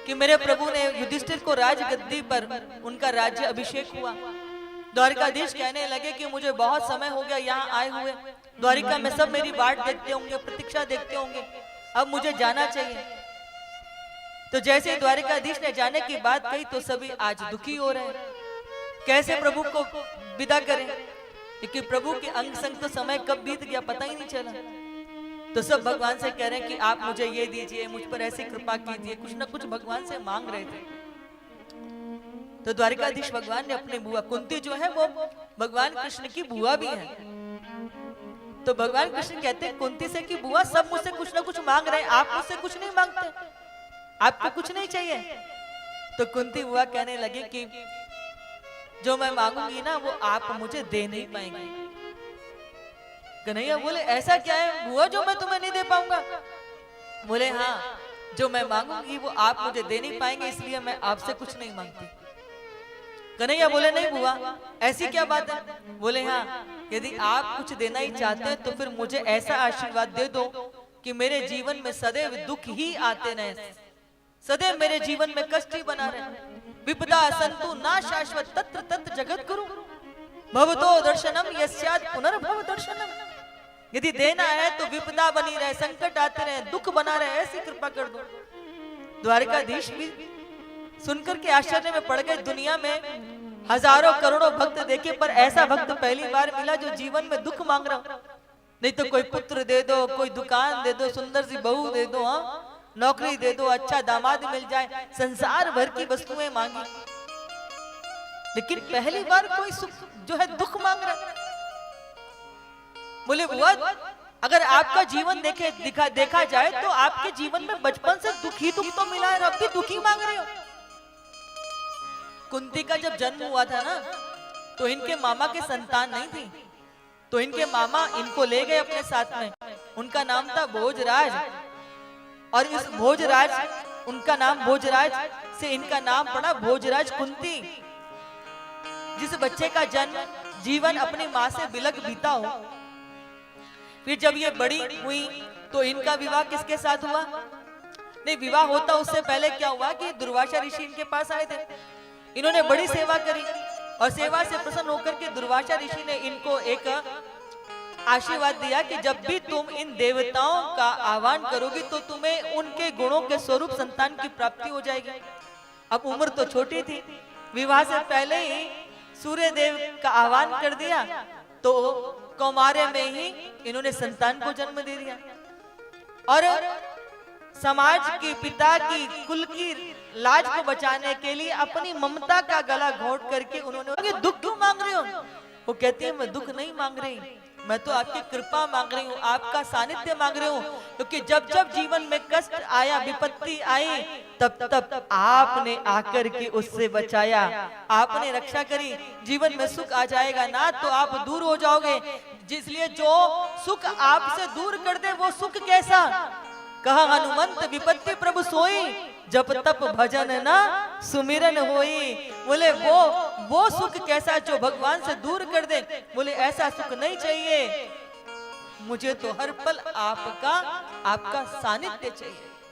कि मेरे प्रभु ने युधिष्ठिर को राजगद्दी पर उनका राज्य अभिषेक हुआ। द्वारिकाधीश कहने लगे कि मुझे बहुत समय हो गया यहाँ आए हुए, द्वारिका में सब मेरी बाट देखते होंगे, प्रतीक्षा देखते होंगे, अब मुझे जाना चाहिए। तो जैसे ही द्वारिकाधीश ने जाने की बात कही तो सभी आज दुखी हो रहे हैं, कैसे प्रभु को विदा करें, क्योंकि प्रभु के अंग संग तो समय कब बीत गया पता ही नहीं चला। तो सब भगवान से कह रहे हैं कि आप मुझे ये दीजिए, मुझ पर ऐसी कृपा कीजिए, कुछ ना कुछ भगवान से मांग रहे थे। तो द्वारिकाधीश भगवान ने अपनी बुआ कुंती जो है वो भगवान कृष्ण की बुआ भी है। तो भगवान कृष्ण कहते हैं कुंती से कि बुआ सब मुझसे कुछ ना कुछ मांग रहे हैं, आप मुझसे कुछ नहीं मांगते, आपको कुछ नहीं चाहिए। तो कुंती बुआ कहने लगी कि जो मैं मांगूंगी ना वो आप मुझे दे नहीं पाएंगे। कन्हैया बोले ऐसा क्या है बुआ जो मैं तुम्हें नहीं दे पाऊंगा? बोले हाँ, जो मैं मांगूंगी वो आप मुझे दे नहीं पाएंगे, इसलिए मैं आपसे कुछ नहीं मांगती। कन्हैया बोले नहीं बुआ ऐसी क्या बात है? बोले हाँ, यदि आप कुछ देना ही चाहते हैं तो फिर मुझे ऐसा आशीर्वाद दे दो कि मेरे जीवन में सदैव दुख ही आते रहे, सदैव मेरे जीवन में कष्ट ही बना रहे। विपदा संतु ना शाश्वत तत्र तत्र जगत गुरु भवतो दर्शनम यस्याद पुनर्भव दर्शनम। यदि देना है तो विपदा बनी रहे, संकट आते रहे, दुख बना रहे, ऐसी कृपा कर दो। द्वारिकाधीश भी सुनकर के आश्चर्य में पड़ गए। दुनिया में हजारों करोड़ों भक्त देखे पर ऐसा भक्त पहली बार मिला जो जीवन में दुख मांग रहा। नहीं तो कोई पुत्र दे दो, कोई दुकान दे दो, सुंदर सी बहू दे दो, हाँ नौकरी दे दो, अच्छा दामाद मिल जाए, संसार भर की वस्तुएं मांगी, लेकिन पहली बार कोई सुख जो है दुख मांग रहा। बोले बुआ अगर आपका जीवन देखा जाए तो आपके जीवन में बचपन से दुख ही दुख तो मिला है, अब भी दुखी मांग रहे हो। कुंती का जब जन्म हुआ था ना तो इनके मामा के संतान नहीं थी, तो इनके मामा इनको ले गए अपने साथ में। उनका नाम था भोजराज, और इस भोजराज उनका नाम भोजराज से इनका नाम पड़ा भोजराज कुंती। जिस बच्चे का जन्म जीवन अपनी माँ से बिलक बीता हो, फिर जब ये बड़ी हुई तो इनका विवाह किसके साथ हुआ? नहीं, विवाह होता उससे पहले क्या हुआ कि दुर्वासा ऋषि इनके पास आए थे। इन्होंने बड़ी सेवा करी और सेवा से प्रसन्न होकर के दुर्वासा ऋषि ने इनको एक आशीर्वाद दिया कि जब भी तुम इन देवताओं का आह्वान करोगी तो तुम्हें उनके गुणों के स्वरूप संतान की प्राप्ति हो जाएगी। अब उम्र तो छोटी थी, विवाह से पहले ही सूर्य देव का आह्वान कर दिया तो कौमार्य में ही इन्होंने संतान को जन्म दे दिया। और समाज की, पिता की, कुल की लाज को बचाने के लिए अपनी ममता का गला घोट करके उन्होंने दुख क्यों मांग रहे हो? वो कहती है मैं दुख नहीं मांग रही, मैं तो आपकी कृपा मांग रही हूँ, आपका सानिध्य मांग रही हूँ, क्योंकि जब जब जीवन में कष्ट आया, विपत्ति आई, तब तब आपने आकर के उससे बचाया, आपने रक्षा करी। जीवन में सुख आ जाएगा ना तो आप दूर हो जाओगे, इसलिए जो सुख आपसे दूर कर दे वो सुख कैसा? कहा हनुमंत विपत्ति प्रभु सोई, जब तप भजन ना सुमिरन होई। बोले वो सुख कैसा जो भगवान से दूर कर दे? बोले ऐसा सुख नहीं चाहिए, मुझे तो हर पल आपका सानिध्य चाहिए।